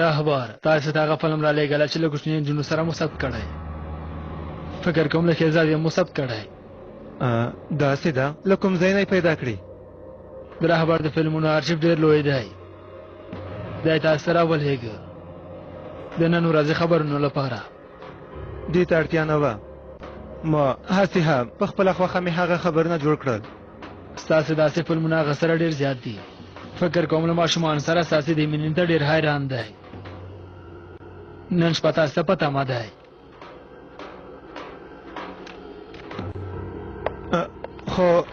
راهبر تاسو ته هغه فلم را لېږلی چې له کوچنیو نجونو سره مو ثبت کړی. فکر کوم له شهزاد یې مو ثبت کړی. داسې ده له کوم ځای نه یې پیدا کړي؟ د راهبر د فلمونو ارشیف ډېر لوی دی. دی تاسو ته راولېږه د نن ورځې خبرونو لپاره. دې ته اړتیا نه وه. ما هسې هم په خپله خوښه مې هغه خبرونه جوړ کړل. ستاسې داسې فلمونه هغه سره ډېر زیات دي. فکر کوم له ماشومانو سره ستاسې د مینې ته ډېر حیران دی. نن شپه تاسو ته په تمه دی. خو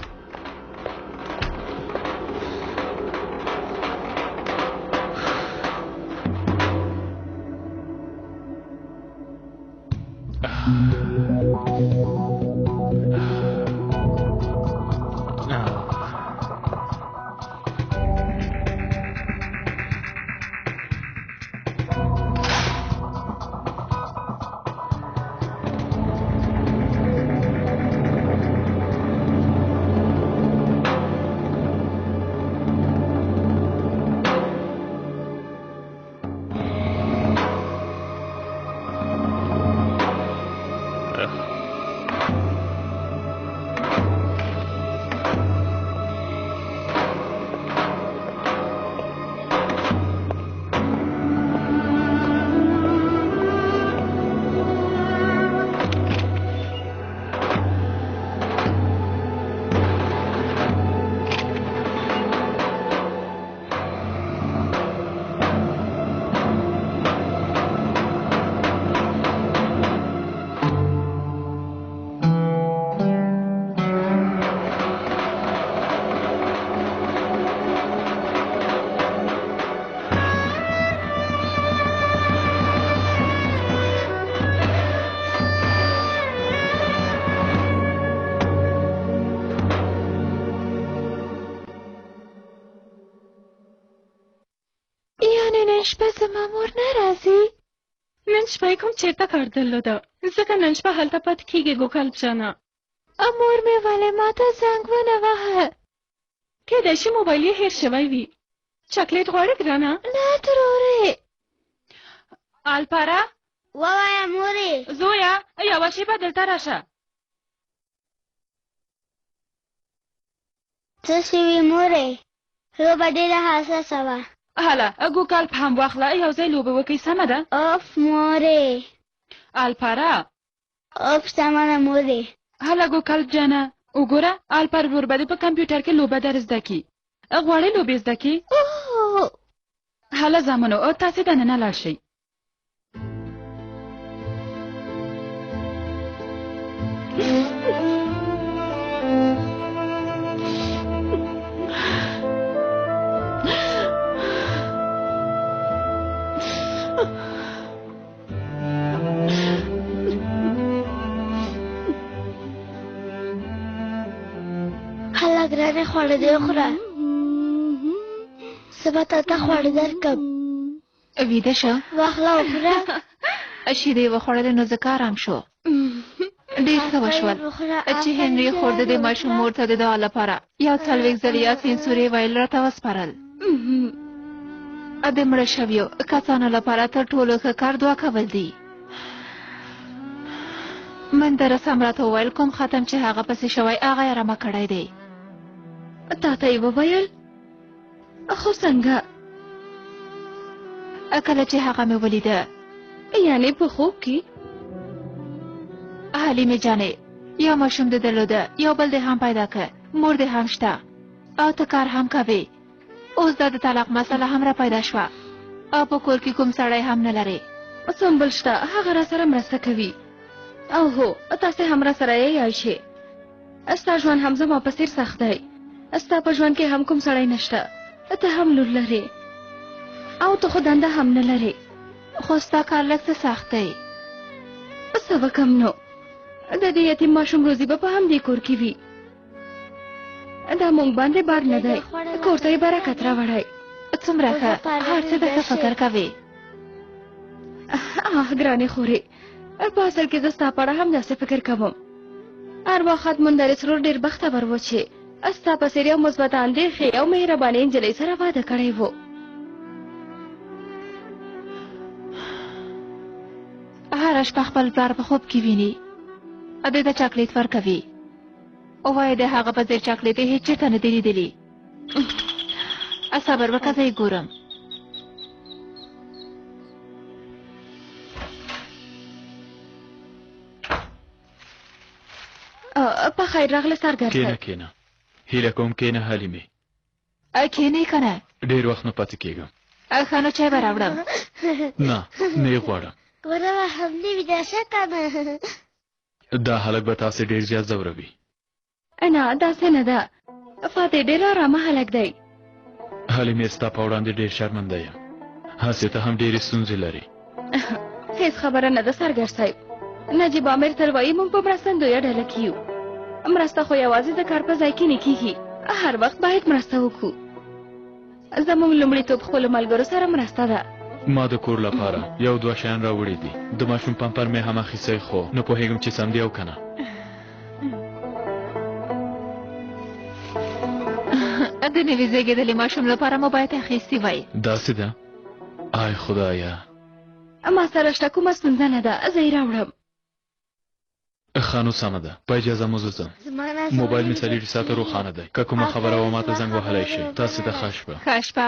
شپه زما مور نه راځي. نن شپه یې کوم چېرته کار درلوده ځکه نن شپه هلته پاتې کېږي ګوګل جانه. مور مې ولې ما ته زنګ ونه وهه؟ کېدای شي موبایل یې هېر شوی وي. چاکلیټ غواړې ګرانه؟ نه ترورې. الپاره ووایه مورې. زویه یوه شېبه دلته راشه. څه شوي مورې؟ لوبه ډېره حساسه وه. هله ګوګل هم واخله یو ځای لوبه وکړئ سمه ده؟ اف مورې. الپاره اف سمه ده مورې. هله ګوګل جانه وګوره الپر ورور به دې په کمپیوټر کې لوبه در زده کړي. غواړئ لوبې زده کړي؟ هله زامنو تاسې دننه لاړ شئ. هله ګرانې خواړه دې وخوره. زه به تا ته خواړه درکړم. ویده شه. واخله وخوره. شیدې وخوړلې نو ځکه ارام شو. ډېر ښه وشول چې هنري خور د دې ماشوم مور ته د دعا لپاره یو څلوېښت ځلې یاسین سورې ویل راته وسپارل. د مړه شویو کسانو لپاره تر ټولو ښه کار دعا کول دي. من د رسم راته وویل کوم ختم چې هغه پسې شوی هغه یې رمه کړی دی. تا ته یې وویل؟ خو څنګه؟ کله چې هغه مې ولیده. یعنې په خوب کې؟ حلیمې جانې یو ماشوم دې درلوده یو بل دې هم پیدا که مور دې هم شته او ته کار هم کوې. اوس دا د طلاق مسله هم را پیدا شوه او په کور کې کوم سړی هم نه لرې. سنبل شته هغه را سره مرسته کوي. او هو تاسې هم را سره یې یای شئ. ستا ژوند هم زما په څېر سخت دی. ستا په ژوند کې هم کوم سړی نشته. ته هم لور لرې او ته خو دنده هم نه لرې. خو ستا کار لږ څه سخت دی. څه وکړم نو؟ د دې یتیم ماشوم روزي به په همدې کور کې وي. دا مونږ باندې بار نه دی. کور ته یې برکت راوړی. څومره ښه هر څه د ښه فکر کوې. ګرانې خورې په اصل کې زه ستا په اړه هم داسې فکر کوم. ارواښاد مندرس ورور ډېر بختور و چې ستا په څېر یو مثبت اندېښې او مهربانې نجلۍ سره واده کړی و. شپه خپل پلار په خوب کې ویني ا دې ته چاکلیټ ورکوي او وایي د هغه په ځای چاکلیټ یې هیڅ چېرته نه دی لیدلی صبر وکړه زه یې ګورم په خیر راغله سرګر کېنه کېنه هیله کوم کېنه حلیمې کښېنئ که نه ډېر وخت نه پاتې کېږم ښه نو چای به راوړم نه نه یې غواړم ګوره هم دې ویده شه که نه دا هلک به تاسې ډېر زیات ځوروي نه داسې نه ده فاتح ډېر ارامه هلک دی حلیمې ستا په وړاندې ډېر شرمنده یم هسې ته هم ډېرې ستونزې لري هیڅ خبره نه ده سرګر صاحب نجیب عامر تل وایي موږ په مرستندویه ډله کې یو مرسته خو یوازې د کار په ځای کې نه کېږي هر وخت باید مرسته وکړو زموږ لومړیتوب خپلو ملګرو سره مرسته ده ما د کور لپاره یو دوه شیان راوړي دي د ماشوم پمپر مې هم اخیستی خو نه پوهېږم چې سم دی او که نه د نوي زېږېدلي ماشوم لپاره مو باید اخیستي وای داسې ده آی خدایا ما سره شته کومه ستونزه نه ده زه یې راوړم ښه نو سمه ده په اجازه مو زه ځم موبایل مې 4 ساعته روښانه دی که کومه خبره وه ماته زنګ وهلی شئ تاسې ته ښه شپه ښه شپه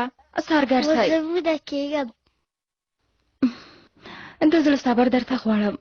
سرګر صاحب زه ویده کېږم د زړه صبر درته غواړم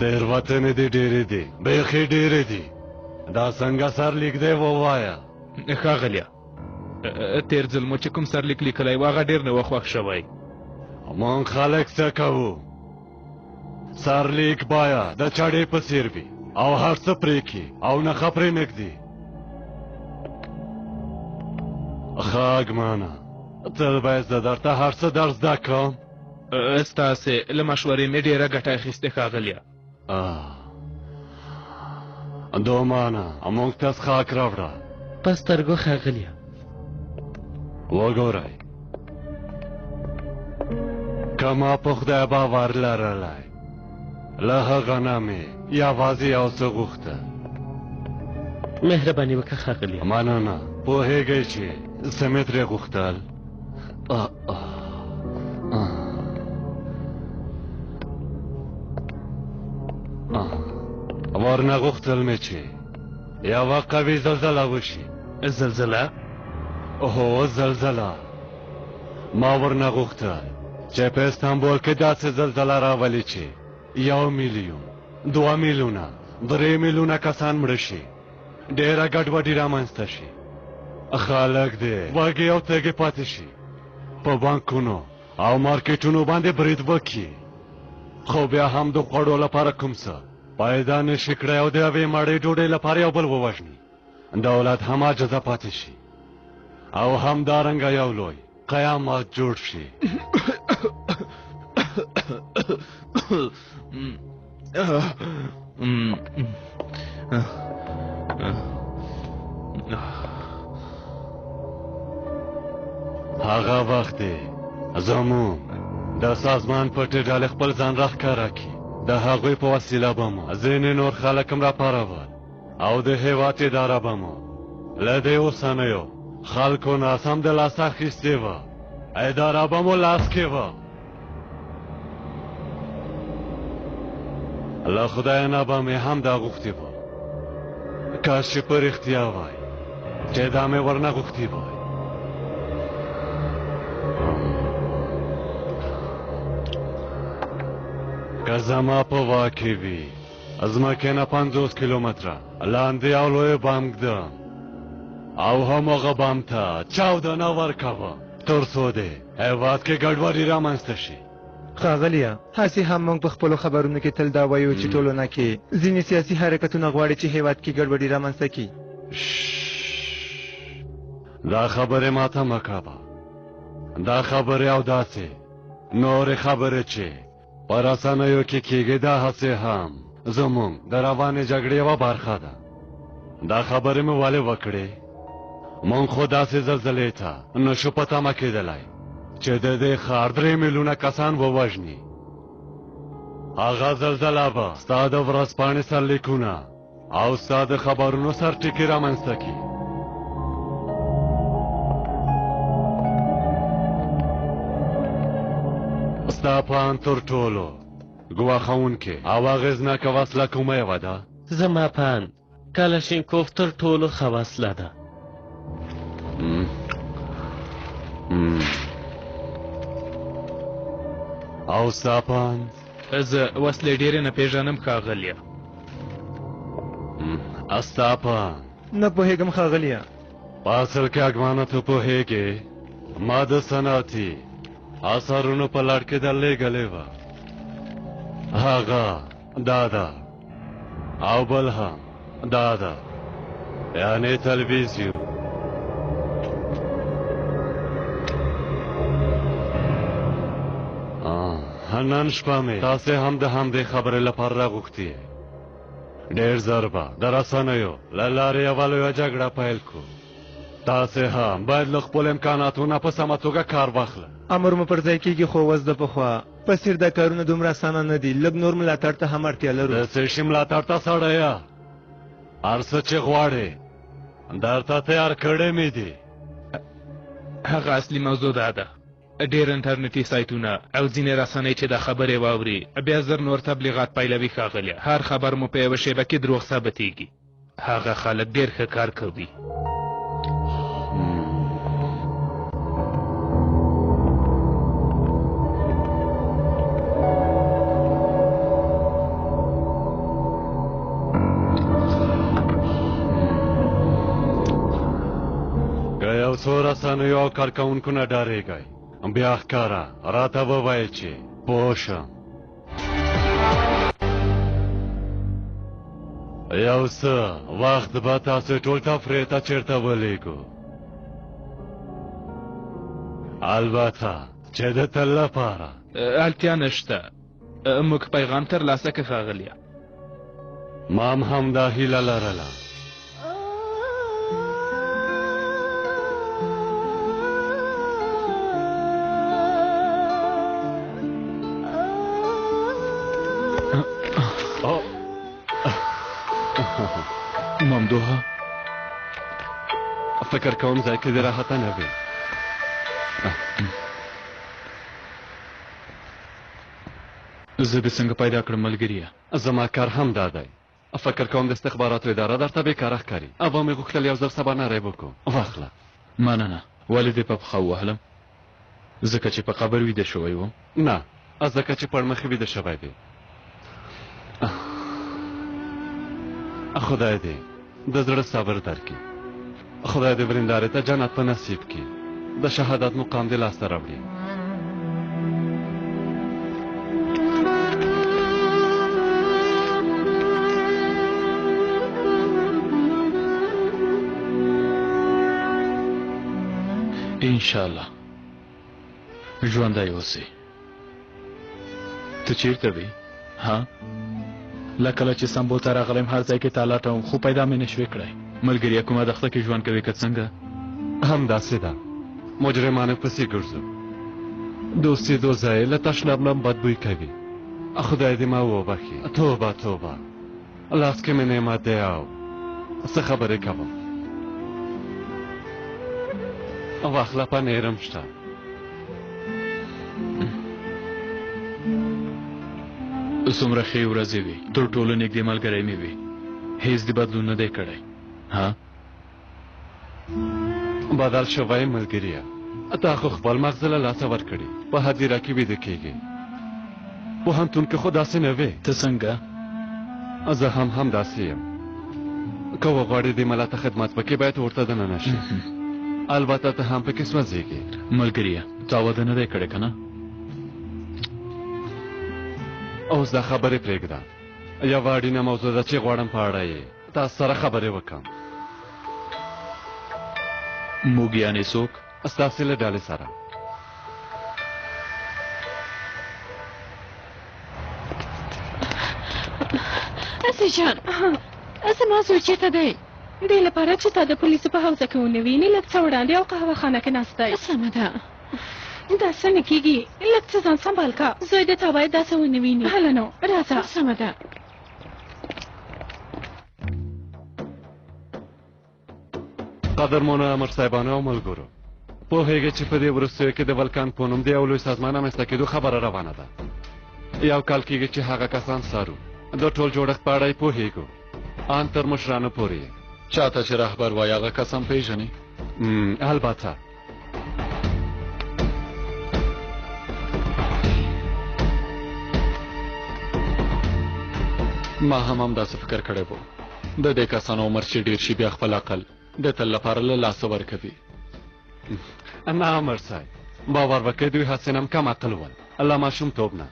تیروتنې دې ډېرې دي بیخي ډېرې دي دا څنګه سرلیک دی ووایه ښاغلیه تېر ځل مو چې کوم سرلیک لیکلی و هغه ډېر نه و خوښ شوی مونږ خلک څه کوو سرلیک باید د چړې په څېر وي او هر څه پرې کړي او نښه پرې نږدي ښه اګمانه ته باید زه درته هر څه در زده کړم ستاسې له مشورې مې ډېره ګټه اخیستې ښاغلیه دومانه موږ ته څښاک راوړه په سترګو ښاغلیه وګورئ که ما په خدای باور لرلی له هغه نه مې یوازې یو څه غوښته مهرباني وکړه ښاغلیه مننه پوهېږئ چې څه مې ترې غوښتل ورنه غوښتل مې چې یوه قوي زلزله وشي زلزله هو زلزله ما ورنه غوښتل چې په استانبول کې داسې زلزله راولي چې 1 میلیون 2 میلیونه 3 میلیونه کسان مړه شي ډېره ګډوډي رامنځته شي خلک دې وږي او تږي پاتې شي په بانکونو او مارکیټونو باندې برید وکړي خو بیا هم د خوړو لپاره کوم څه پیدا نشي کړی او د یوې مړۍ ډوډۍ لپاره یو بل ووژني دولت هم عاجزه پاتې شي او همدارنګه یو لوی قیامت جوړ شي هغه وخت زموږ د سازمان پټې ډلې خپل ځان راښکاره کړي د هغوی په وسیله به مو ځینې نور خلک هم راپارول او د هېواد اداره به مو له دې اوسنیو خلکو نه سم د لاسه اخیستې وه اداره به مو لاس کې وه له خدای نه به مې هم دا غوښتې وه کاش چې په رښتیا وای چې دا مې ورنه غوښتې وای که زما په واک کې وي ځمکې نه 50 کیلومتره لاندې یو لوی بام ږدم او هماغه بام ته چاودنه ورکوه تر څو د هېواد کې ګډوډي رامنځته شي ښاغلیه هسې هم موږ په خپلو خبرونو کې تل دا وایو چې ټولنه کې ځینې سیاسي حرکتونه غواړي چې هېواد کې ګډوډي رامنځته کړي دا خبرې ماته مه کوه دا خبرې او داسې نورې خبرې چې په رسنیو کې کېږي دا هسې هم زموږ د روانې جګړې یوه برخه ده دا خبرې مې ولې وکړې موږ خو داسې زلزلې ته نشو په تمه کېدلی چې د دې ښار 3 میلیونه کسان ووژني هغه زلزله به ستا د ورځپاڼې سرلیکونه او ستا د خبرونو سرټکي رامنځته کړي ستا په ان تر ټولو ګواښونکې او اغېزناکه وسله کومه یوه ده زما په ان کلاشینکوف تر ټولو ښه وسله ده او ستا په ان زه وسلې ډېرې نه پېژنم ښاغلیه ستا په ان نه پوهېږم ښاغلیه په اصل کې اګمانه ته پوهېږې ما د صنعتي اثرونو په لړ کې درلېږلې وه هغه دا ده او بل هم دا ده یعنې تلویزیون نن شپه مې تاسې هم د همدې خبرې لپاره راغوښتي ډېر ژر به د رسنیو له لارې یوه لویه جګړه پیل کړو تاسې هم باید له خپلو امکاناتو نه په سمه توګه کار واخله امر مو پر ځای کېږي خو اوس د پخوا په څېر دا کارونه دومره اسانه نه دي لږ نور ملاتړ ته هم اړتیا لرو د څه شي ملاتړ ته سړیه هر څه چې غواړې درته تیار کړی مې دي هغه اصلي موضوع دا ده ډېر انټرنیټي سایټونه او ځینې رسنۍ چې دا خبرې واوري بیا زر نور تبلیغات پیلوي ښاغلیه هر خبر مو په یوه شیبه کې دروغ ثابتېږي هغه خلک ډېر ښه کار کوي یو څو رسنیو او کارکوونکو نه ډارېږئ بیا ښکاره راته ووایئ چې پوه شم یو څه وخت به تاسو ټول تفریح ته چېرته ولیږو البته چې د تل لپاره اړتیا نشته موږ پیغام ترلاسه کړ ښاغلیه ما هم دا هیله لرله ممدوحه فکر کوم ځای کې دې راحته نه وي زه دې څنګه پیدا کړم ملګریه زما کار هم دا دی فکر کوم د استخباراتو اداره درته بېکاره ښکاري اوبه مې غوښتل یو ځل سبا نری وکړو واخله مننه ولې دې په پښه ووهلم ځکه چې په قبر ویده شوی وم نه ځکه چې پړمخې ویده شوی دی خدای دې د زړه صبر درکړي، خدای دې ورندارې ته جنت په نصیب کړي، د شهادت مقام دې لاسته راوړي. انشاءالله ژوندی اوسې. ته چیرته وې؟ ها لکه کله چې سمبول ته راغلم هر ځای کې تا لټوم خو پیدا مې نشوې کړی. ملګري کومه دښته کې ژوند کوي که څنګه؟ همداسې ده، مجرمانو پسې ګرځو، دوستي دو ځای له تش لبلم بدبوی کوي. خدای دې ما وبخي. توبه توبه، لاس کې مې نعمت دی او څه خبرې کوم. واخله په نیرم شته. څومره ښې ورځې وي، تر ټولو نږدې ملګری مې وي، هېڅ دې بدلون نه دی کړی. ها بدل شوی ملګریه، تا خو خپل مغز له لاسه ورکړي، په هدیره کې ویده کېږي. پوهنتون کې خو داسې نه وې. ته څنګه؟ زه هم همداسې یم. که وغواړې دې ملا ته خدمت وکړې باید ورته دننه شي. البته ته هم پکې سوځېږې. ملګریه تا واده نه دی کړی که نه؟ اوس دا خبرې پرېږده، یوه اړینه موضوع ده چې غواړم په اړه یې تاسو سره خبرې وکړم. موږ یعنې څوک؟ ستاسې له ډلې سره. اسې جان زما زوی چېرته دی؟ دې لپاره چې تا د پولیسو په حوزه کې ونه ویني لږ څه وړاندې او قهوه خانه کې ناست دی. سمه ده، داسې نه کېږي، لږ څه ځان سنبال که، زوی د تا باید داسې ونه ویني. هله نو راځه. سمه ده. قدرمنو امر صاحبانو او ملګرو، پوهېږئ چې په دې وروستیو کې د ولکان په نوم د یو لوی سازمان رامنځته کېدو خبره روانه ده. یو کال کېږي چې هغه کسان څارو، د ټول جوړښت په اړه یې پوهېږو، ان تر مشرانو پورې. چاته چې رهبر وایي هغه کسان پېژنې؟ البته. ما هم همداسې فکر کړی و، د دې کسانو عمر چې ډېر شي بیا خپل عقل د تل لپاره له لاسه ورکوي. نه امر صاحب، باور وکړئ دوی هسې هم کم عقل ول، الله ماشومتوب نه.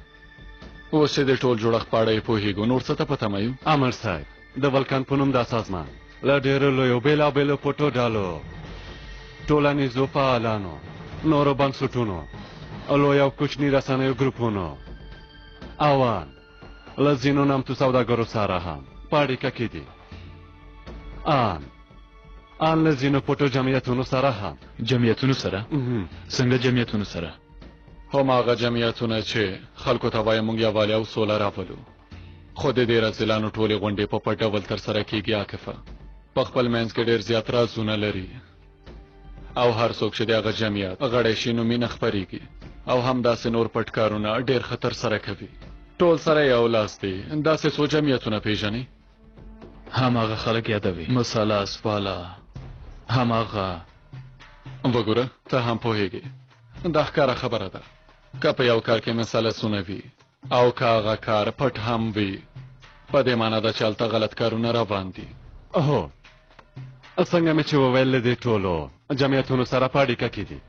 اوس چې د ټول جوړښت په اړه یې پوهېږو، نور څه ته په تمه یو؟ امر صاحب، د ولکان په نوم دا سازمان له ډېرو لویو بېلابېلو پټو ډلو، ټولنیزو فعالانو، نورو بنسټونو، لوی او کوچني رسنیو ګروپونو او له ځینو نامتو سوداګرو سره هم په اړیکه کې دي. ان له ځینو پټو جمعیتونو سره هم. جمعیتونو سره؟ څنګه جمعیتونو سره؟ هماغه جمعیتونه چې خلکو ته وایي موږ یووالی او سوله راولو، خو د دې رذیلانو ټولې غونډې په پټ ډول ترسره کېږي. عاکفه په خپل منځ کې ډېر زیات رازونه لري او هر څوک چې د هغه جمعیت غړی شي نو مینه خپرېږي او همداسې نور پټ کارونه ډېر ښه ترسره کوي. ټول سره یو لاس دی. داسې څو جمعیتونه پېژنې؟ هماغه خلک یادوي، مساله سواله هماغه. وګوره ته هم پوهېږې، دا ښکاره خبره ده، که په یو کار کې مثالثونه وي او که هغه کار پټ هم وي، په دې معنا ده چې هلته غلط کارونه روان دي. هو، څنګه مې چې وویل له دې ټولو جمعیتونو سره په اړیکه کې دي.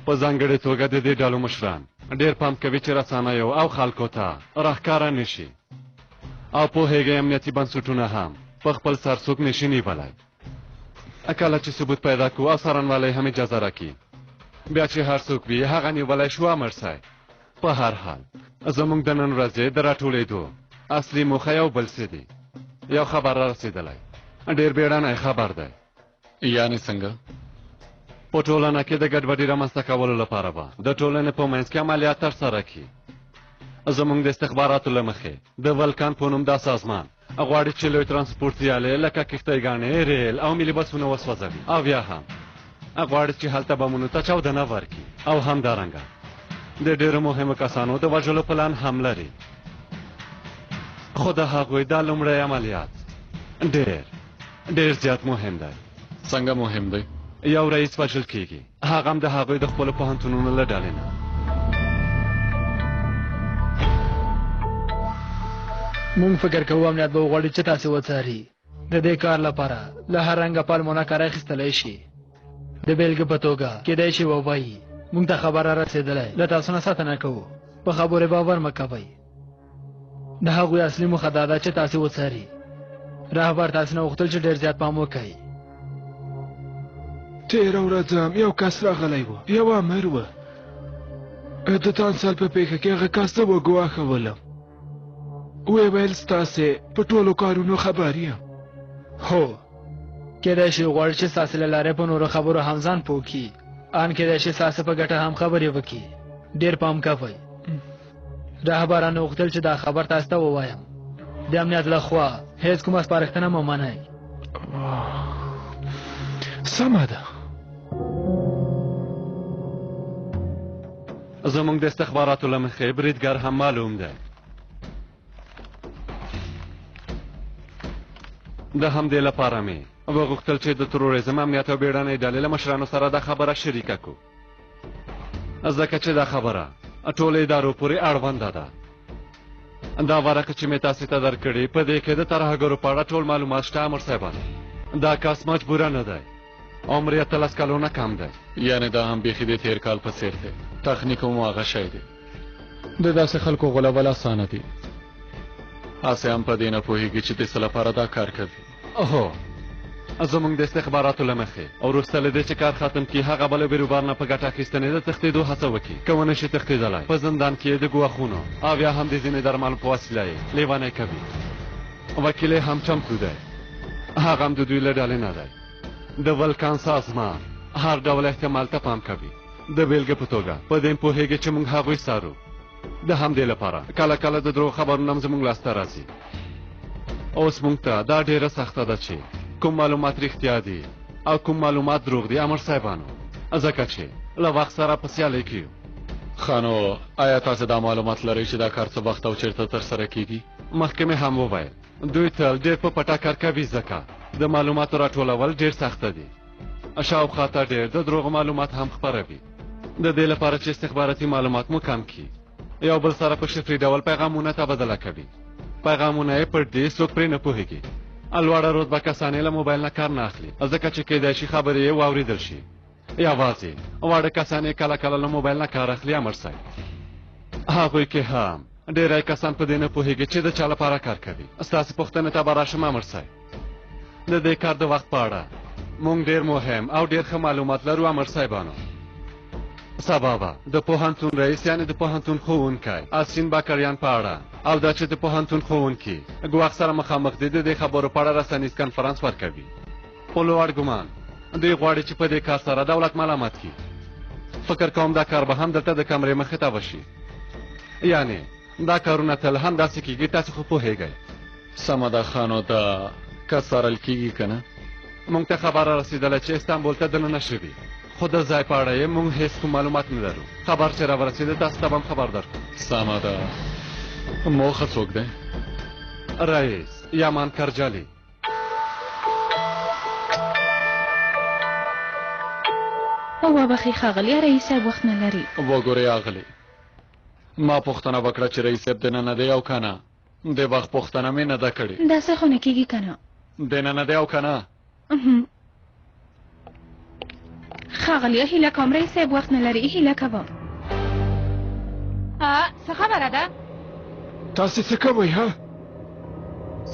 په ځانګړې توګه د دې ډلو مشران ډېر پام کوي چې رسنیو او خلکو ته راښکاره نشي، او پوهېږئ امنیتي بنسټونه هم په خپل سر څوک نشي نیولی. کله چې ثبوت پیدا کړو او څارنوالی هم اجازه راکړي، بیا چې هر څوک وي هغه نیولی شو. امر صاحب، په هر حال زموږ د نن ورځې د راټولېدو اصلي موخه یو بل څه دي. یو خبر را رسېدلی، ډېر بیړنی خبر دی. یعنې څنګه؟ په ټولنه کې د ګډوډۍ رامنځته کولو لپاره به د ټولنې په منځ کې عملیات ترسره کړي. زموږ د استخباراتو له مخې د ولکان په نوم دا سازمان غواړي چې لوی ترانسپورټي آلې لکه کښتۍ، ریل او ملي بسونه وسوځوي، او بیا هم غواړي چې هلته بمونو ته چاودنه ورکړي، او همدارنګه د ډېرو مهمو کسانو د وژلو پلان هم لري. خو د هغوی دا لومړی عملیات ډېر زیات مهم دی. څنګه مهم دی؟ یو رئیس وژل کېږي، هغه هم د هغوی د خپلو پوهنتونونو له ډلې نه. مونږ فکر کوو امنیت به وغواړي چې تاسې وڅاري د دې کار لپاره له هر رنګه پالمونه کار اخیستلی شي د بیلګې په توګه کیدای شي ووایي مونږ ته خبره رسېدلی له تاسو نه ساتنه کوو په خبرې باور مه کوئ د هغوی اصلي موخه دا ده چې تاسې وڅاري رهبر تاسې نه غوښتل چې ډېر زیات پام وکړئ تېره ورځ یو کس راغلی و یو امر و د تانسل په پیښه کې هغه کس زه وګواښولم ویې ویل ستاسې په ټولو کارونو خبر یم هو کیدای شي غواړي چې ستاسې له لارې په نورو خبرو هم ځان پوه کړي ان کیدای شي ستاسې په ګټه هم خبرې وکړي ډېر پام کوئ رهبرانو غوښتل چې دا خبر تاسو ته ووایم د امنیت له خوا هیڅ کومه سپارښتنه مه منئ سمه ده زمونږ د استخباراتو له مخې بریدګر هم معلوم دی د همدې لپاره مې وغوښتل چې د تروریزم امنیت او بیړنۍ ډلې له مشرانو سره دا خبره شریکه کړو ځکه چې دا خبره ټولو ادارو پورې اړونده ده دا ورقه چې مې تاسې ته درکړې په دې کې د ترهګرو په اړه ټول معلومات شته امر صاحبان دا کس مجبوره نه دی عمر یې 13 کلونه کم دی یعنی دا هم بیخي د تیر کال په څیر دی تخنیک هم هغه شی دی د داسې خلکو غولول اسانه دي هسې هم په دې نه پوهېږي چې د څه لپاره دا کار کوي هو زمونږ د استخباراتو له مخې او وروسته له دې چې کار ختم کړي هغه بله بیروبار نه په ګټه اخیستنې د تښتېدو هڅه وکړي که ونه شي تښتېدلی په زندان کې د ګواښونو او یا هم د ځینې درملو په وسیله یې لیونی کوي وکیل هم چمتو دی هغه هم د دوی له ډلې نه دی د ولکان سازمان هر ډول احتمال ته پام کوي د بیلګې په توګه په دې پوهېږي چې موږ هغوی څارو د همدې لپاره کله کله د دروغ خبرونه هم زموږ لاسته راځي اوس موږ ته دا ډېره سخته ده چې کوم معلومات رښتیا دي او کوم معلومات دروغ دي امر صاحبانو ځکه چې له وخت سره په سیالۍ کې یو خانو آیا تاسو دا معلومات لرئ چې دا کار څه وخت او چیرته ترسره کیږي مخکې مې هم وویل دوی تل ډېر په پټه کار کوي ځکه د معلوماتو راټولول ډېر سخته دي شاوخوا ته ډېر د دروغو معلومات هم خپروي د دې لپاره چې استخباراتي معلومات مو کم کړي یو بل سره په شفري ډول پیغامونه تبادله کوي پیغامونه یې پټ دي څوک پرې نه پوهېږي لوړه رتبه کسان یې له موبایل نه کار نه اخلي ځکه چې کیدای شي خبرې یې واورېدل شي یوازې واړه کسان یې کله کله له موبایل نه کار اخلي امر صاحب هغوی کې هم ډېری کسان په دې نه پوهېږي چې د چا لپاره کار کوي ستاسې پوښتنې ته به راشم امر صاحب د دې کار د وخت په اړه موږ ډېر مهم او ډېر ښه معلومات لرو امر صاحبانو سبا به د پوهنتون رئیس یعنې د پوهنتون ښوونکی اسین باکریان په اړه او دا چې د پوهنتون ښوونکي ګواښ سره مخامخ دي د دې خبرو په اړه رسنیز کنفرانس ورکوي په لوړ ګمان دوی غواړي چې په دې کار سره دولت ملامت کړي فکر کوم دا کار به هم دلته د کمرې مخې ته وشي یعنې دا کارونه تل هم داسې کېږي تاسې خو پوهېږئ سمه ده خانو دا که څارل کېږي که نه موږ ته خبره رسېدله چې استانبول ته دننه شوي خو د ځای په اړه یې موږ هېڅ کوم معلومات نه لرو خبر چې راورسېده تاسو ته به هم خبر درکړو سمه ده موخه څوک دی رئیس یامان کرجالي وبخښئ ښاغلی رئیس صاحب وخت نه لري وګورئ اغلې ما پوښتنه وکړه چې رئیس صاحب دننه دی او که نه د وخت پوښتنه مې نه ده کړې داسې خو نه کېږي که نه دننه دی او که نه ښاغلیه هیله کوم رئیس صاحب وخت نه لري هیله کوم څه خبره ده تاسې څه کوئ ها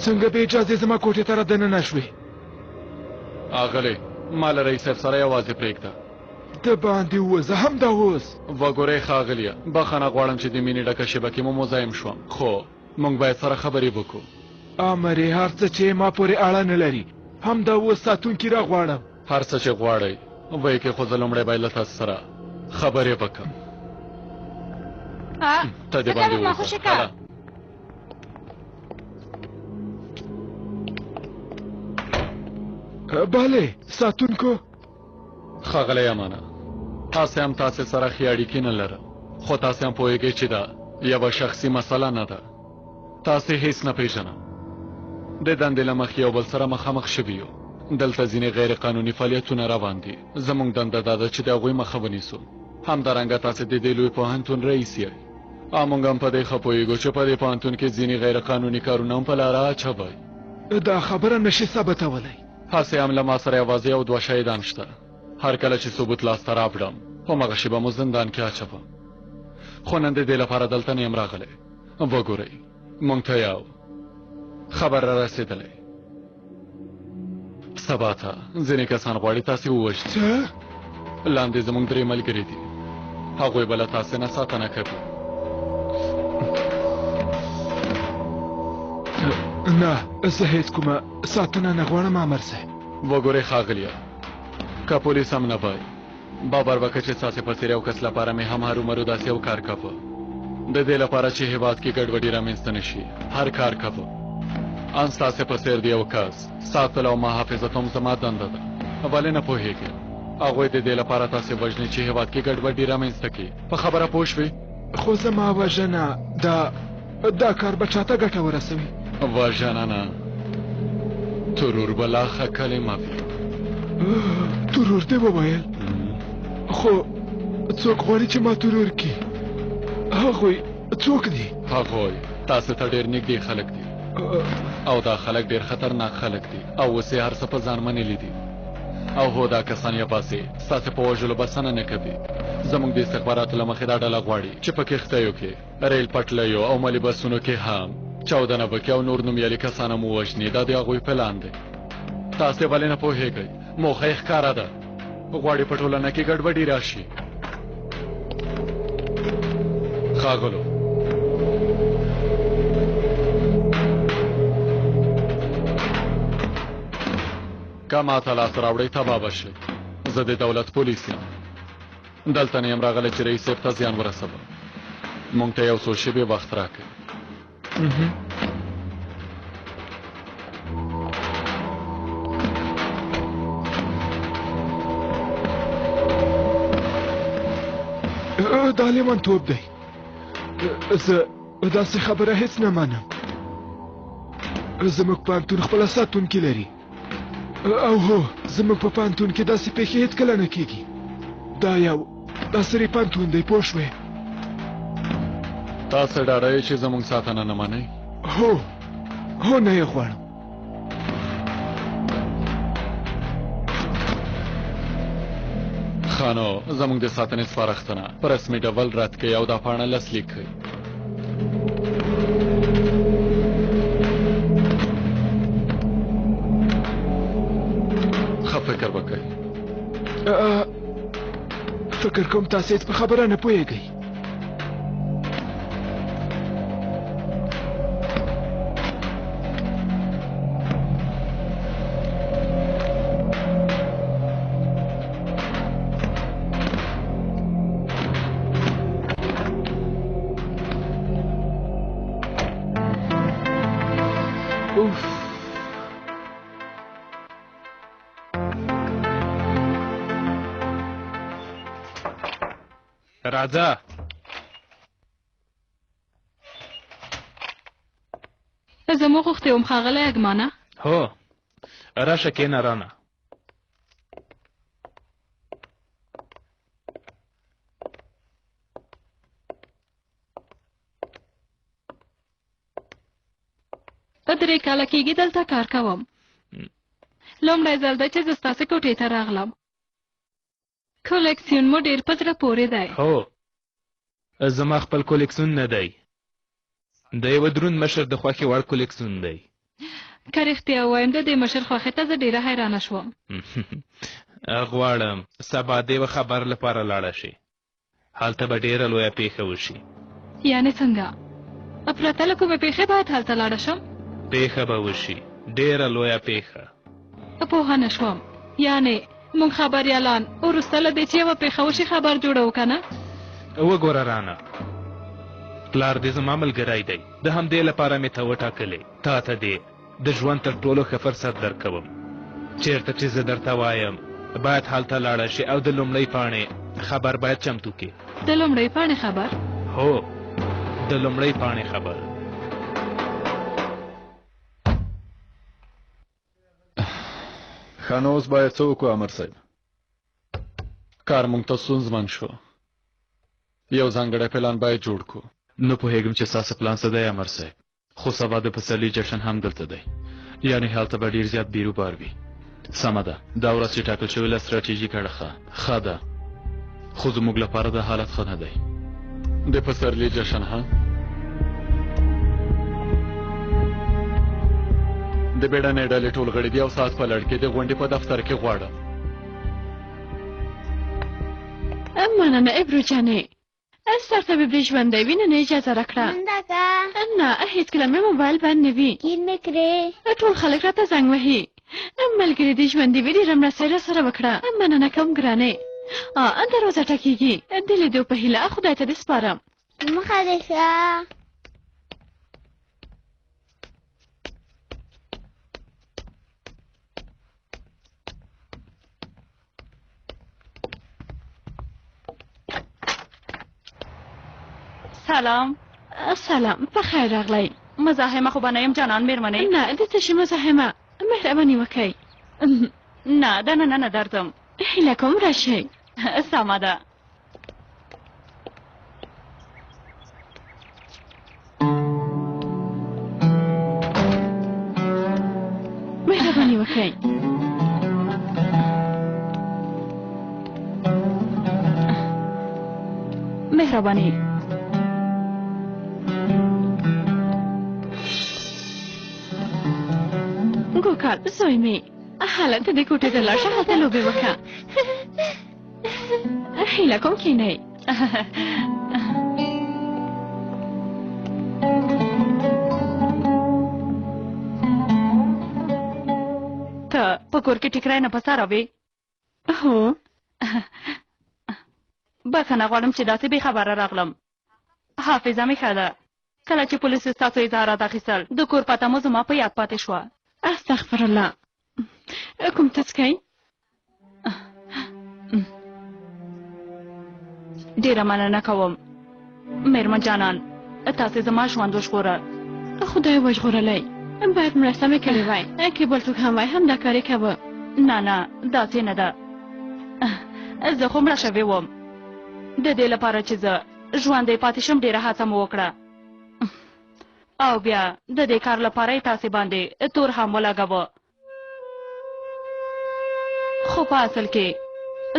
څنګه بې اجازې زما کوټې ته را دننه شوې اغلې ما له رئیس صاحب سره یوازې پرېږده د باندې ووځه همدا اوس وګورئ ښاغلیه بخښنه غواړم چې د مینې ډکه شبکې مو مزاحم شوم خو موږ باید سره خبرې وکړو امرې هر څه چې ما پورې اړه نه لري همدا اوس ساتونکي را غواړم هر څه چې غواړئ وایي کې خو زه لومړی باید له تاسو سره خبرې وکړم ته دې باندې ووځه بله ساتونکو ښاغلی یامانه تاسې هم تاسې سره ښې اړیکې نه لرم خو تاسې هم پوهېږئ چې دا یوه شخصي مسله نه ده تاسې هیڅ نه پېژنم د دندې له مخې یو بل سره مخامخ شوي یو دلته ځینې غیر قانوني فعالیتونه روان دي زموږ دنده دا ده چې د هغوی مخه ونیسو همدارنګه تاسې د دې لوی پوهنتون رئیس یئ امونږ هم په دې ښه پوهېږو چې په دې پوهنتون کې ځینې غیر قانوني کارونه هم په لاره اچوئ. دا خبره نشي ثابتولی. هسې هم له ما سره یوازې یو دوه شهیدان شته. هر کله چې ثبوت لاسته راوړم هماغه شېبه مو زندان کې اچوم. خو نن د دې لپاره دلته نه یم راغلی. وګورئ موږ ته یو خبر را رسېدلی. سبا ته ځینې کسان غواړي تاسې ووژني. لاندې زموږ درې ملګري دي. هغوی به له تاسې نه ساتنه کوي. نه زه هیڅ کومه ساتنه نه غواړم امر صاحب. وګورئ ښاغلیه که پولیس هم نه وای باور وکړه چې ستاسې په څېر یو کس لپاره مې هم هرومرو داسې یو کار کوه د دې لپاره چې هېواد کې ګډوډي رامنځته نه شي. هر کار کوه ان ستاسې په څېر د یو کس ساتل او محافظت هم زما دنده ده. ولې نه پوهېږې هغوی د دې لپاره تاسې وژني چې هېواد کې ګډوډي رامنځته کړي. په خبره پوه شوې؟ خو زما وژنه دا کار به چاته ګټه ورسوي؟ وژنه نه ترور به لا ښه کلمه وي. ترور دې وویل؟ خو څوک غواړي چې ما ترور کړي؟ هغوی څوک دي؟ هغوی تاسو ته ډېر نږدې خلک دي او دا خلک ډېر خطرناک خلک دي او اوس یې هر څه په ځان منلي دي. او هو دا کسان یوازې ستاسې په وژلو بسنه نه کوي. زموږ د استخباراتو له مخې دا ډله غواړي چې په کښتیو کې ریل پټلیو او مالي بسونو کې هم چاودنه وکړي او نور نومیالي کسان هم ووژني. دا د هغوی پلان دی. تاسې ولې نه پوهېږئ؟ موخه یې ښکاره ده. غواړي په ټولنه کې ګډوډي راشي. ښاغلو که ماته لاس راوړئ تباه به شئ. زه د دولت پولیس یم. دلته نه یم راغلی چې رئیس صاحب ته زیان ورسوم. موږ ته یو څو شېبې وخت راکړئ. دا لیونتوب دی. زه داسې خبره هیڅ نه منم. زموږ پوهنتون خپله ساتونکي لري او هو زموږ په پوهنتون کې داسې پیښې هېڅکله نه کېږي. دا یو عصري پوهنتون دی. پوه شوې؟ تاسې ډاډه یې چې زموږ ساتنه نه منئ؟ هو نه یې غواړم. ښه نو زموږ د ساتنې سپارښتنه په رسمي ډول رد کړئ او دا پاڼه لاسلیک کړئ. ښه فکر وکړئ. فکر کوم تاسې هېڅ په خبره نه پوهېږئ. راځه. زه مو غوښتې وم ښاغلی اګمانه. هو راشه کښېنه رانه. درې کاله کېږي دلته کار کوم. لومړی ځل دی چې زه ستاسې کوټې ته راغلم. کولکسیون مو ډېر په زړه پورې دی. هو زما خپل کولکسیون نه دی. د یوه دروند مشر د خوښې وړ کولکسیون دی. که رښتیا ووایم د دې مشر خوښې ته زه ډېره حیرانه شوم. غواړم سبا د یوه خبر لپاره لاړه شي. هلته به ډېره لویه پیښه وشي. یعنې څنګه؟ پرته له کومې پیښې باید هلته لاړه شم؟ پیښه به وشي، ډېره لویه پیښه. پوهه نه شوم. یعنې موږ خبریالان وروسته له دې چې یوه پیښه وشي خبر جوړوو که نه؟ وګوره رانه، پلار دې زما ملګری دی. د همدې لپاره مې ته وټاکلې. تا ته دې د ژوند تر ټولو ښه فرصت درکوم. چېرته چې زه درته وایم باید هلته لاړه شي او د لومړۍ پاڼې خبر باید چمتو کړي. د لومړۍ پاڼې خبر؟ هو د لومړۍ پاڼې خبر. ښه نو اوس باید څه وکړو امر صاحب؟ کار موږ ته ستونزمن شو. یو ځانګړی پلان باید جوړ کړو. نه پوهېږم چې ستاسو پلان څه دی امر صاحب، خو سبا د پسرلي جشن هم دلته دی، یعنې هلته به ډېر زیات بیروبار وي. سمه ده، دا ورځ چې ټاکل شوې له ستراتیژیک اړخه ښه ده، خو زموږ لپاره د حالت ښه نه دی. د پسرلي جشن ها د بیړنۍ ډلې ټول غړي دي او ساعت په لړ کې د غونډې په دفتر کې غواړم. مننه ابرو جانې، ستا به ژوندی وي، نن اجازه راکړه. منده که نه هېڅکله مې موبایل بند نه وي. گیر مې کړې. ټول خلک راته زنګ وهي. ملګري دې ژوندي وي، ډېره مرسته راسره وکړه. مننه کوم ګرانې. دروازه ټکېږي، د لیدو په هیله خدای ته دې سپارم. مخه دې ښه. سلام. سلام، په خیر راغلی. مزاحمه خو به نه یم جانان مېرمنې. نه د څه شي مزاحمه، مهرباني وکئ. نه دننه نه درځم. هیله کوم راشئ. سمه ده. مهرباني وکئ. مهرباني. ګوکال زوی مې، هلته د کوټې ته لاړ شه، هلته لوبې وکړه. هیله کوم کښېنئ. ته په کور کې ټیکری نه په سره وې؟ هو. بخښنه غواړم چې داسې بې خبره راغلم. حافظه مې ښه ده. کله چې پولیسو ستاسو اظهارات اخیستل، د کور پته مو زما په یاد پاتې شوه. استغفر الله. کوم څښئ؟ ډېره مننه کوم مېرمن جانان، تاسې زما ژوند وژغوره. خدای وژغورلی، باید مرسته مې کړې وای، که بل څوک هم وای هم دا کار یې کوه. نه نه داسې نه ده. زه خو مړه شوې وم، د دې لپاره چې زه ژوندی پاتې شم ډېره هڅه مو وکړه، او بیا د دې کار لپاره یې تاسې باندې تور هم ولګاوه. خو په اصل کې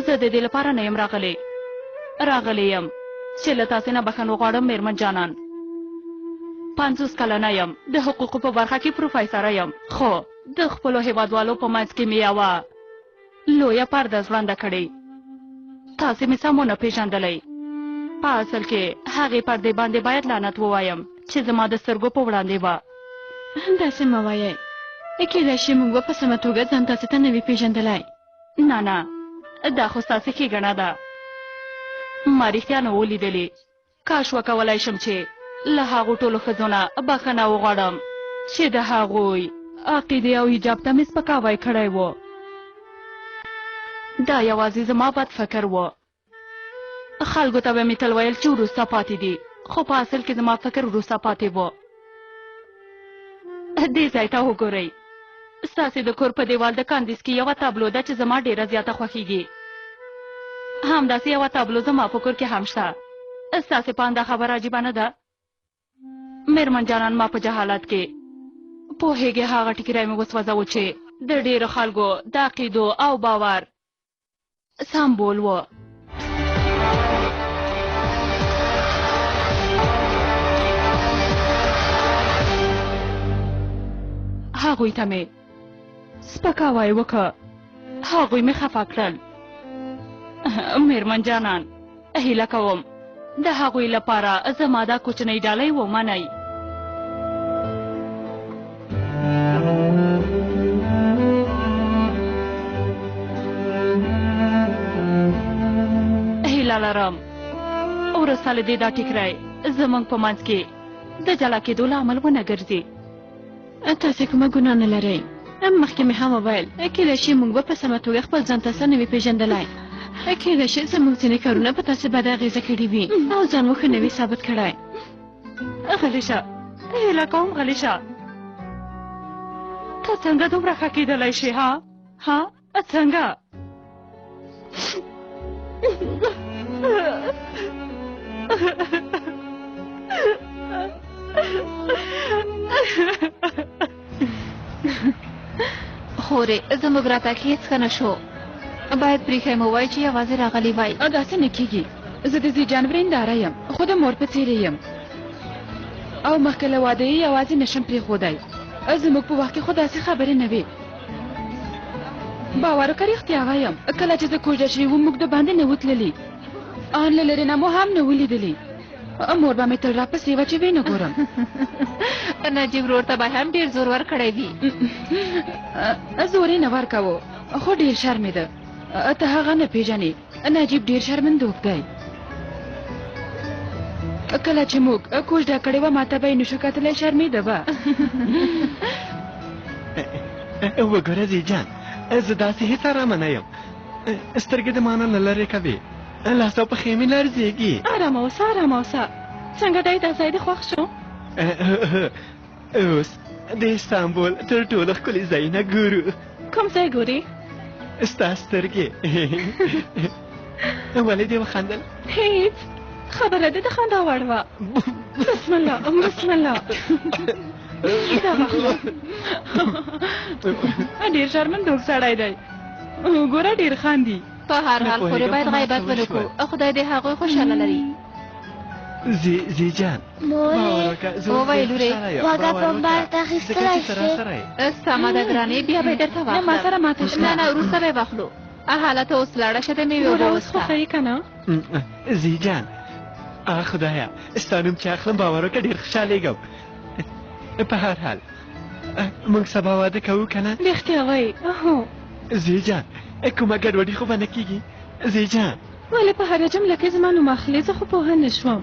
زه د دې لپاره نه یم راغلی یم چې له تاسې نه بخښنه وغواړم مېرمن جانان. 50 کلنه یم، د حقوقو په برخه کې پروفیسره یم، خو د خپلو هېوادوالو په منځ کې مې یوه لویه پرده ځوړنده کړې. تاسې مې سم ونه پېژندلی. په اصل کې هغې پردې باندې باید لعنت ووایم چې زما د سترګو په وړاندې وه. داسې مه وایئ، کېدای شي موږ به په سمه توګه ځان تاسې ته نه وي پېژندلی. نه نه دا خو ستاسې ښېګڼه ده. ما رښتیا نه ولیدلې. کاش وکولی شم چې له هغو ټولو ښځو نه بخښنه وغواړم چې د هغوی عقیدې او حجاب ته مې سپکاوی کړی و. دا یوازې زما بد فکر و. خلکو ته به مې تل ویل چې وروسته پاتې دي، خو په اصل کې زما فکر وروسته پاتې و. دې ځای ته وګورئ، ستاسې د کور په دیوال د کاندیس کې یوه تابلو ده چې زما ډېره زیاته خوښیږي. همداسې یوه تابلو زما په کور کې هم شته. ستاسې په انده خبره عجیبه نه ده؟ مېرمن جانان، ما په جهالت کې پوهېږې هغه ټیکری مې وسوځاوه چې د ډېرو خلکو د عقیدو او باور سمبول و. هغوی ته مې سپکاوی وکړ، هغوی مې خفه کړل. مېرمن جانان، هیله کوم د هغوی لپاره زما دا کوچنۍ ډالۍ ومنئ. هیله لرم وروسته له دې دا ټیکری زموږ په منځ کې د جلا کېدو لامل ونه ګرځي. تاسې کومه ګناه نه لرئ. مخکې مې هم وویل کېدای شي موږ به په سمه توګه خپل ځان ته څه نه وي پېژندلی. کېدای شي زموږ ځینې کارونه په تاسې بده اغېزه کړي وي او ځان مو ښه نه وي ثابت کړی. غلی شه، هیله کوم غلی شه. ته څنګه دومره ښه کېدلی شې؟ ها څنګه؟ مورې زموږ راتګ هېڅ ښه نه شو باید پریښی مو وای چې یوازې راغلی وای داسې نه کېږي زه د زیجان ورېنداره یم خو د مور په څېرې یم او مخکې له واده یې یوازې نشم پرېښودی زموږ په وخت کې خو داسې خبرې نه وې باور وکړه رښتیا وایم کله چې زه کوژده شوې وم موږ د باندې نه وتللي ان له لرې نه مو هم نه ولیدلي مور به مې تل راپسې وه چې ویې نه ګورم نجیب ورور ته به هم ډېر زور ورکړی وي زور یې نه ورکوو خو ډېر شرمېده ته هغه نه پېژنې نجیب ډېر شرمندوک دی کله چې موږ کوژده کړې وه ماته به یې نشو کتلی شرمېده به وګوره زیجان زه داسې هېڅ ارامه نه یم سترګې د مانا نه لرې کوې لاس او پښې مې لرزېږي ارامه اوسه ارامه اوسه څنګه دی دا ځای دې خوښ شو اوس د استانبول تر ټولو ښکلي ځایونه ګورو کوم ځای ګورې ستا سترګې ولې دې وخندل هېڅ خبره دې د خندا وړ وه بسم الله بسم الله دا واخله ډېر شرمندوک سړی دی ګوره ډېر خاندي په هر حال خورې باید غیبت ونه کړو خدای دې هغوی خوشحاله لري زیجان ووایه لورې واده په بارت اخیستلی شې سمه ده ګرانې بیا به یې درته نه ما سره ماته واخلو نه نه وروسته به یې واخلو هلته اوس لاړه شه د مېوې اوبه اوس خوښوي که نه زیجان خدایا ستا نوم چې اخلم باور وکړه ډېر خوشحالېږم په هر حال موږ سبا واده کوو که نه رښتیا وایي هو زیجان کومه ګډوډي خو به نه کېږي زیجان ولې په هره جمله کې زما نوم اخلې زه خو پوهه نه شوم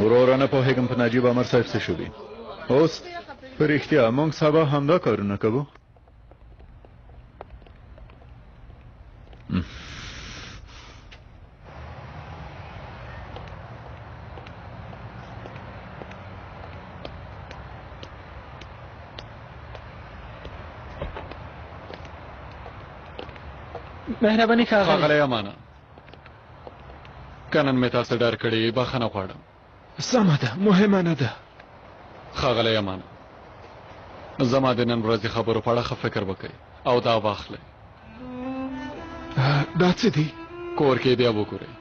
وروره نه پوهېږم په نجیب امر صاحب څه شوي اوس په رښتیا موږ سبا همدا کارونه کوو مهرباني ښاغلی امانه که نن مې تاسې ډار کړی بخښنه غواړم سمه ده مهمه نه ده ښاغلی امانه زما د نن ورځې خبرو په اړه ښه فکر وکړئ او دا واخلئ دا څه دي کور کې بیا وګورئ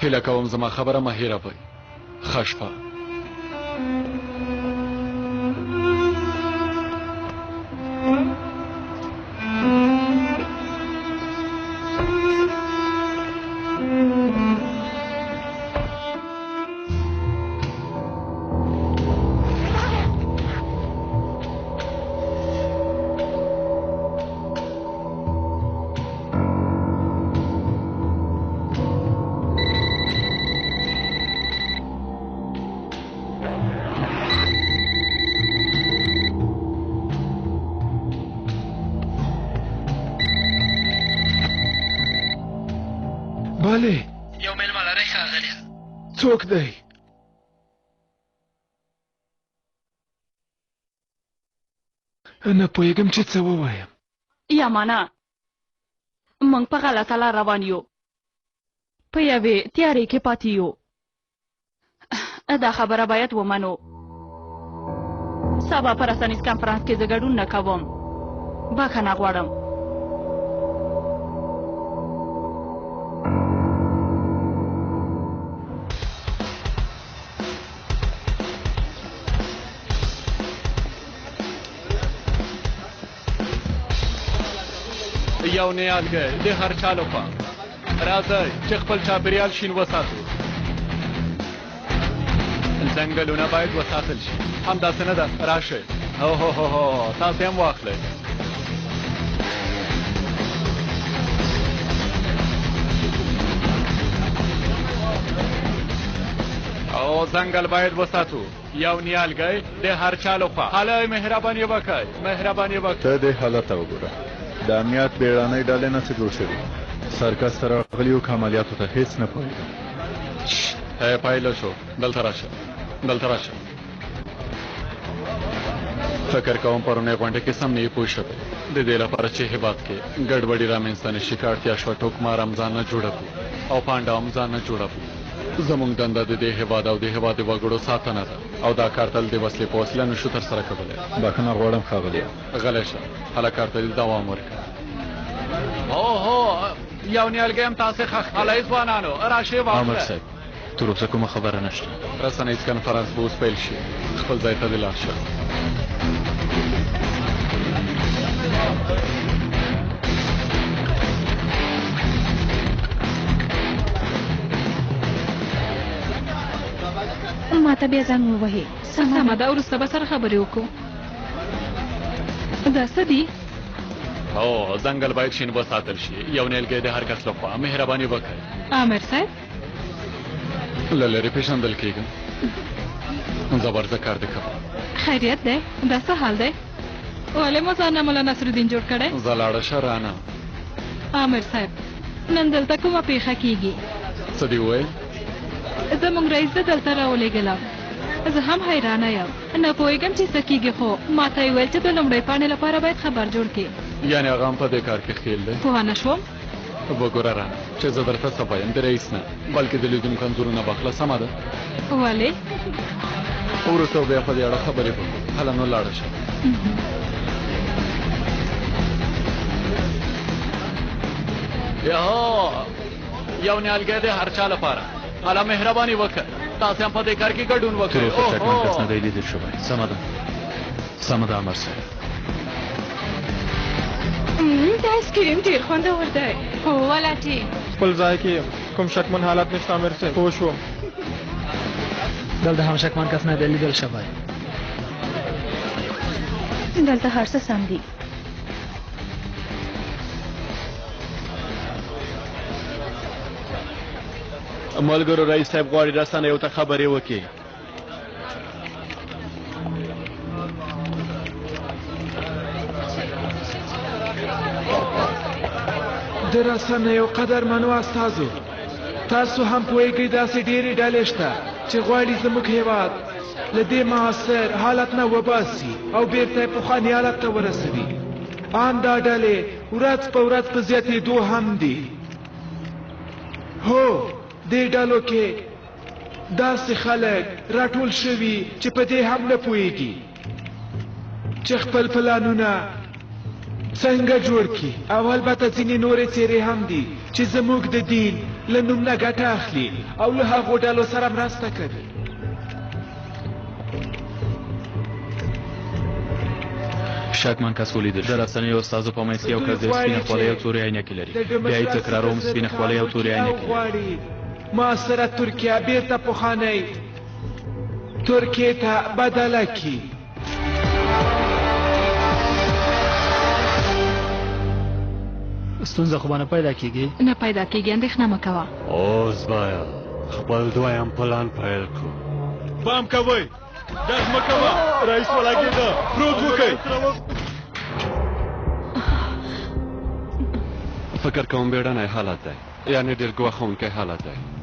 هیله کوم زما خبره مه هېروئ ښه شپه بله یو مېلمه لرئ ښاغلیه څوک دی نه پوهېږم چې څه ووایم یامانه موږ په غلطه لار روان یو په یوې تیارې کې پاتې یو دا خبره باید ومنو سبا په رسنیز کنفرانس کې زه ګډون نه کوم بخښنه غواړم یو نیالګی د هر چا لخوا راځئ چې خپل چاپېریال شین وساتو ځنګلونه باید وساتل شي همداسې نه ده راشئ هو تاسې هم واخلئ او ځنګل باید وساتو یو نیالګی د هر چا لخوا هلئ مهرباني وکئ مهرباني وکئ ته دې حالت ته وګوره د امنیت بیړنۍ ډلې نه څه جوړ شوي سرکس ته راغلي یو که عملیاتو ته هېڅ نه پوهېږم پایله شو دلته راشه دلته راشه فکر کوم پرونی غونډه کې سم نه پوه شوې د دې لپاره چې هیواد کې ګډوډي رامنځته نشي که اړتیا شوه ټوکما رمضان نه جوړه کړو او پانډا هم ځان نه جوړه کړو زموږ دنده د دې هیواد او د هیواد د وګړو ساتنه ده او دا کار تل د وسلې په وسیله نشو ترسره کولی بخښنه غواړم ښاغلی غلی شه هله کار ته دوام ورکړه هو یو نیالګی هم تاسې ښخ هلئ ځوانانو راشئ عامر صاحب تر اوسه کومه خبره نشته رسنیز کنفرانس به اوس پیل شي خپل ځای ته دې لاړ شه ما ته بیا زنګ ووهې سمه ده وروسته به سره خبرې وکړو دا څه دي هو ځنګل باید شین وساتل شي یو نیالګی د هر کس لخوا مهرباني وکړئ عامر صاحب له لرې پېژندل کېږم زه ورځه کار دې کوم خیریت دی دا څه حال دی ولې مو ځان نه ملا نصرالدین جوړ کړی زه لاړه شه رانه عامر صاحب نن دلته کومه پیښه کېږي څه دې وویل زموږ رئیس زه دلته راولېږلم زه هم حیرانه یم نه پوهېږم چې څه کېږي خو ما ته یې ویل چې د لومړۍ پاڼې لپاره باید خبر جوړ کړې یعنې هغه هم په دې کار کې ښکېل دی پوه نه شوم وګوره رانه چې زه درته څه وایم د رئیس نه بلکې د لیدونکو انځورونه به اخله سمه ده ولې وروسته بیا په دې اړه خبرې وکړو هله نو لاړه شه یو نیالګی دی هر چا لپاره هله مهرباني وکړه تاسې هم په دې کار کې ګډون وکړئ تر اوسه شکمن کس نه دی لیدل شوی سمه ده سمه ده عمر صاحب دا آیسکریم ډېر خوندور دی هو ولاټې خپل ځای کې کوم شکمن حالت نشته عامر صاحب پوه شوم دلته هم شکمن کس نه دی لیدل شوی دلته هر څه سم دي ملګرو رئیس صاحب غواړي رسنیو ته خبرې وکړي د رسنیو قدرمنو استازو تاسو هم پوهیږئ داسې ډېرې ډلې شته چې غواړي زموږ هیواد له دې معاصر حالت نه وباسي او بیرته یې پخواني حالت ته ورسوي ان دا ډلې ورځ په ورځ په زیاتېدو هم دي هو دې ډلو کې داسې خلک راټول شوي چې په دې هم نه پوهیږي چې خپل پلانونه څنګه جوړ کړي او البته ځینې نورې څېرې هم دي چې زموږ د دین له نوم نه ګټه اخلي او له هغو ډلو سره مرسته کوي شکمن کس ولیدل د رسنیو استازو په منځ کې یو کس د سپینې خولۍ او تورې عینکې لري بیا یې تکراروم سپینې خولۍ او تورې عینکې غواړي معاصره ترکیه بیرته پخوانۍ ترکیې ته بدله کړي ستونزه خو به نه پیدا کېږي نه پیدا کېږي اندېښنه مه کوه اوس باید خپل دویم پلان پیل کړو پام کوئ ډز مه کوه رئیس ولګېده پروت وکئ فکر کوم بیړنی حالت دی یعنې ډېر ګواښونکی حالت دی